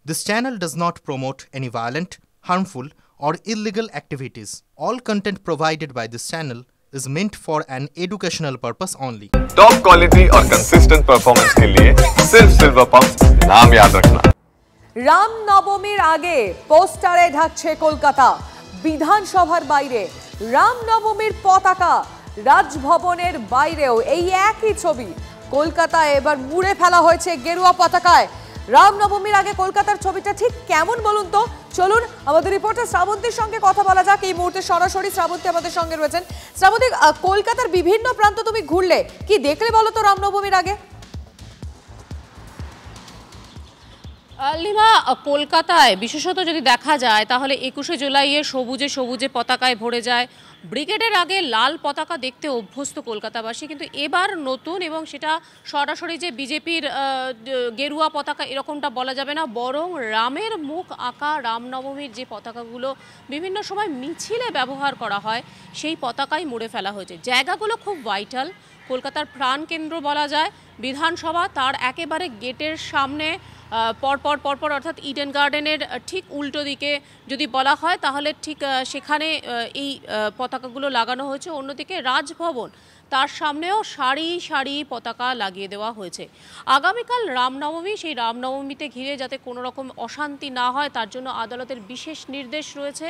This channel does not promote any violent, harmful, or illegal activities. All content provided by this channel is meant for an educational purpose only. Top quality और consistent performance के लिए सिर्फ silver pumps नाम याद रखना। রামনবমীর আগে পোস্টারে ঢাকছে কলকাতা। বিধানসভার বাইরে রামনবমীর পতাকা, রাজভবনের বাইরেও এই একই ছবি কলকাতায় এবার মুড়ে ফেলা হয়েছে গেরুয়া পতাকায়। রামনবমীর আগে কলকাতার ছবিটা ঠিক কেমন বলুন তো? চলুন আমাদের রিপোর্টার শ্রাবন্তীর সঙ্গে কথা বলা যাক। এই মুহূর্তে সরাসরি শ্রাবন্তী আমাদের সঙ্গে রয়েছেন। শ্রাবন্তী, কলকাতার বিভিন্ন প্রান্ত তুমি ঘুরলে, কি দেখলে বলো তো রামনবমীর আগে? লিমা, কলকাতায় বিশেষত যদি দেখা যায় তাহলে 21শে জুলাইয়ে সবুজে সবুজে পতাকায় ভরে যায়। ব্রিগেডের আগে লাল পতাকা দেখতে অভ্যস্ত কলকাতাবাসী, কিন্তু এবার নতুন, এবং সেটা সরাসরি যে বিজেপির গেরুয়া পতাকা এরকমটা বলা যাবে না, বরং রামের মুখ আঁকা রামনবমীর যে পতাকাগুলো বিভিন্ন সময় মিছিলে ব্যবহার করা হয় সেই পতাকাই মুড়ে ফেলা হয়েছে। জায়গাগুলো খুব ভাইটাল, কলকাতার প্রাণকেন্দ্র বলা যায় বিধানসভা, তার একেবারে গেটের সামনে পরপর অর্থাৎ ইডেন গার্ডেনের ঠিক উল্টো দিকে যদি বলা হয় তাহলে ঠিক সেখানে এই পতাকাগুলো লাগানো হয়েছে। অন্যদিকে রাজভবন, তার সামনেও সারি সারি পতাকা লাগিয়ে দেওয়া হয়েছে। আগামীকাল রামনবমী, সেই রামনবমীতে ঘিরে যাতে কোনো রকম অশান্তি না হয় তার জন্য আদালতের বিশেষ নির্দেশ রয়েছে।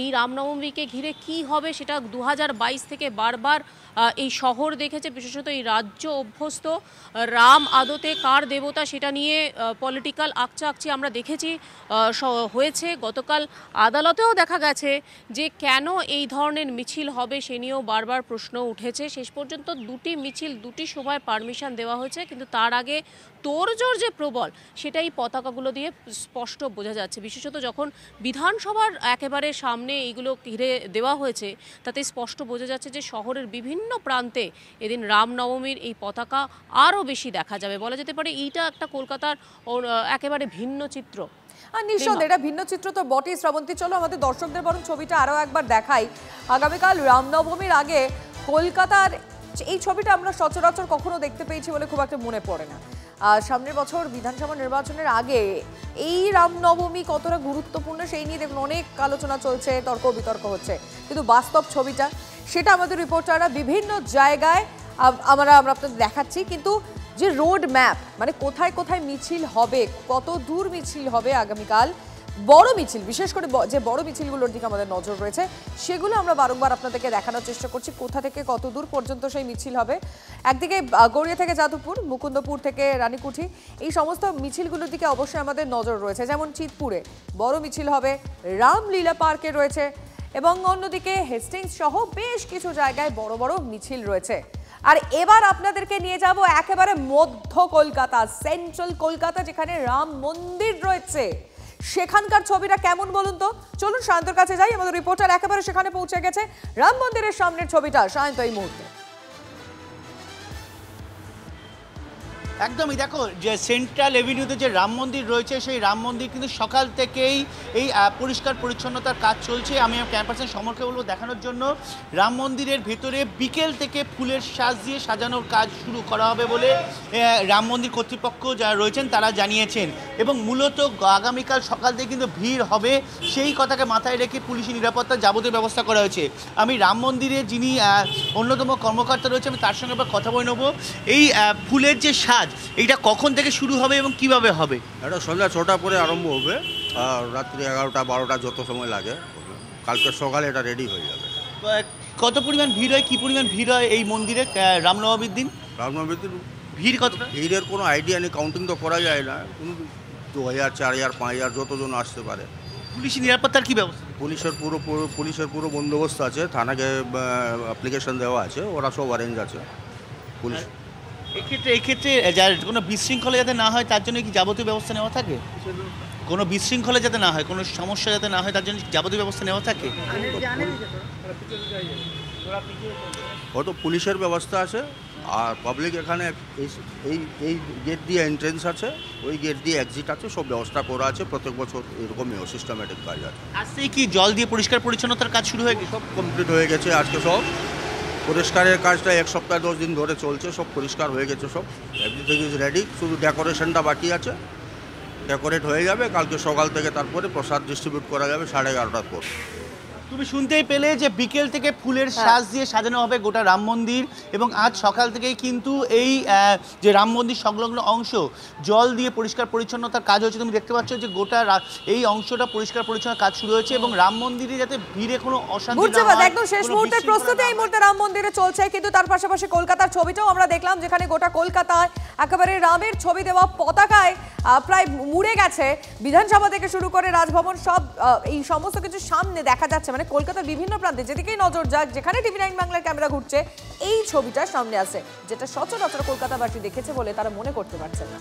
এই রামনবমীকে ঘিরে কি হবে সেটা 2022 থেকে বারবার এই শহর দেখেছে, বিশেষত এই রাজ্য অভ্যস্ত। রাম আদতে কার দেবতা সেটা নিয়ে পলিটিক্যাল আকচাকচি আমরা দেখেছি হয়েছে। গতকাল আদালতেও দেখা গেছে যে কেন এই ধরনের মিছিল হবে সে নিয়েও বারবার প্রশ্ন উঠেছে। শেষ পর্যন্ত দুটি মিছিল, দুটি সভায় পারমিশন দেওয়া হয়েছে, কিন্তু তার আগে তোড়জোড় যে প্রবল সেটা এই পতাকাগুলো দিয়ে স্পষ্ট বোঝা যাচ্ছে। বিশেষত যখন বিধানসভার একেবারে সামনে এইগুলো ঘিরে দেওয়া হয়েছে তাতে স্পষ্ট বোঝা যাচ্ছে যে শহরের বিভিন্ন প্রান্তে এদিন রামনবমীর এই পতাকা আরও বেশি দেখা যাবে। বলা যেতে পারে এইটা একটা কলকাতার একেবারে ভিন্ন চিত্র। আর নিঃসন্দেহে এটা ভিন্ন চিত্র তো বটেই। শ্রাবন্তী, চলো আমাদের দর্শকদের বরং ছবিটা আরও একবার দেখাই। আগামীকাল রামনবমীর আগে কলকাতার এই ছবিটা আমরা সচরাচর কখনো দেখতে পেয়েছি বলে খুব একটা মনে পড়ে না। সামনের বছর বিধানসভা নির্বাচনের আগে এই রামনবমী কতটা গুরুত্বপূর্ণ সেই নিয়ে দেখুন অনেক আলোচনা চলছে, তর্ক বিতর্ক হচ্ছে, কিন্তু বাস্তব ছবিটা সেটা আমাদের রিপোর্টাররা বিভিন্ন জায়গায় আমরা আপনাদের দেখাচ্ছি। কিন্তু যে রোড ম্যাপ, মানে কোথায় কোথায় মিছিল হবে, কত দূর মিছিল হবে আগামীকাল, বড় মিছিল, বিশেষ করে যে বড় মিছিলগুলোর দিকে আমাদের নজর রয়েছে সেগুলো আমরা বারংবার আপনাদেরকে দেখানোর চেষ্টা করছি। কোথা থেকে কত দূর পর্যন্ত সেই মিছিল হবে। একদিকে গড়িয়া থেকে যাদবপুর, মুকুন্দপুর থেকে রানীকুঠি, এই সমস্ত মিছিলগুলোর দিকে অবশ্যই আমাদের নজর রয়েছে। যেমন চিতপুরে বড় মিছিল হবে, রামলীলা পার্কে রয়েছে, এবং অন্যদিকে হেস্টিংস সহ বেশ কিছু জায়গায় বড় বড় মিছিল রয়েছে। আর এবার আপনাদেরকে নিয়ে যাব একেবারে মধ্য কলকাতা, সেন্ট্রাল কলকাতা, যেখানে রাম মন্দির রয়েছে। সেখানকার ছবিটা কেমন বলুন তো? চলুন সায়ন্তর কাছে যাই। আমাদের রিপোর্টার একেবারে সেখানে পৌঁছে গেছে। রাম মন্দিরের সামনের ছবিটা সায়ন্ত এই মুহূর্তে। একদমই, দেখো যে সেন্ট্রাল এভিনিউতে যে রাম মন্দির রয়েছে সেই রাম মন্দির কিন্তু সকাল থেকেই এই পরিষ্কার পরিচ্ছন্নতার কাজ চলছে। আমি ক্যাম্পাসের সমরকে বলবো দেখানোর জন্য। রাম মন্দিরের ভেতরে বিকেল থেকে ফুলের সাজ দিয়ে সাজানোর কাজ শুরু করা হবে বলে রাম মন্দির কর্তৃপক্ষ যারা রয়েছেন তারা জানিয়েছেন, এবং মূলত আগামীকাল সকাল থেকে কিন্তু ভিড় হবে সেই কথাকে মাথায় রেখে পুলিশি নিরাপত্তার যাবতীয় ব্যবস্থা করা হয়েছে। আমি রাম মন্দিরে যিনি অন্যতম কর্মকর্তা রয়েছে আমি তার সঙ্গে কথা বলে নেবো। এই ফুলের যে সাজ এইটা কখন থেকে শুরু হবে এবং কিভাবে হবে? এটা সন্ধ্যা 6টা পরে আরম্ভ হবে আর রাত্রি 11টা 12টা যত সময় লাগে, কালকে সকালে এটা রেডি হয়ে যাবে। কত পরিমাণ ভিড় হয়, কী পরিমাণ ভিড় হয় এই মন্দিরে রামনবমীর দিন? রামনবমীর দিন ভিড় কতটা? ভিড়ের কোনো আইডিয়া নেই, কাউন্টিং তো করা যায় না, কোনো 2000 4000 5000 যতজন আসতে পারে। পুলিশি নিরাপত্তার কী ব্যবস্থা? পুলিশের পুরো বন্দোবস্ত আছে, থানাকে অ্যাপ্লিকেশন দেওয়া আছে, ওরা সব অ্যারেঞ্জ আছে পুলিশ। এক্ষেত্রে যার কোনো বিশৃঙ্খলা যাতে না হয় তার জন্য কি যাবতীয় ব্যবস্থা নেওয়া থাকে? কোনো বিশৃঙ্খলা যাতে না হয়, কোনো সমস্যা যাতে না হয় তার জন্য যাবতীয় ব্যবস্থা নেওয়া থাকে? হয়তো পুলিশের ব্যবস্থা আছে, আর পাবলিক এখানে এই গেট দিয়ে এন্ট্রেন্স আছে, ওই গেট দিয়ে এক্সিট আছে, সব ব্যবস্থা করা আছে। প্রত্যেক বছর এরকমই সিস্টেমেটিক কাজ আছে। আজকে কি জল দিয়ে পরিষ্কার পরিচ্ছন্নতার কাজ শুরু হয়ে গেছে? সব কমপ্লিট হয়ে গেছে আজকে। সব পরিষ্কারের কাজটা 1 সপ্তাহ 10 দিন ধরে চলছে, সব পরিষ্কার হয়ে গেছে, সব এভরিথিং ইজ রেডি, শুধু ডেকোরেশনটা বাকি আছে। ডেকোরেট হয়ে যাবে, কালকে সকাল থেকে তারপরে প্রসাদ ডিস্ট্রিবিউট করা যাবে 11:30টার পর। তুমি শুনতেই পেলে যে বিকেল থেকে ফুলের সাজ দিয়ে সাজানো হবে গোটা রাম মন্দির, এবং আজ সকাল থেকেই কিন্তু এই যে রাম মন্দির সংলগ্ন অংশ জল দিয়ে পরিষ্কার পরিচ্ছন্নতার কাজ হচ্ছে। তুমি দেখতে পাচ্ছ যে গোটা এই অংশটা পরিষ্কার পরিচ্ছন্নতার কাজ শুরু হয়েছে, এবং রাম মন্দিরে যাতে ভিড়ে কোনো অশান্তি না হয়, একদম শেষ মুহূর্তের প্রস্তুতি এই মুহূর্তে রাম মন্দিরে চলছে। কিন্তু তার পাশাপাশি কলকাতার ছবিটাও আমরা দেখলাম, যেখানে গোটা কলকাতায় একেবারে রামের ছবি দেওয়া পতাকায় প্রায় মুড়ে গেছে। বিধানসভা থেকে শুরু করে রাজভবন সব এই সমস্ত কিছু সামনে দেখা যাচ্ছে। মানে কলকাতার বিভিন্ন প্রান্তে যেদিকেই নজর যাক, যেখানে TV9 বাংলার ক্যামেরা ঘুরছে, এই ছবিটা সামনে আসে, যেটা সচরাচর কলকাতাবাসী দেখেছে বলে তারা মনে করতে পারছে না।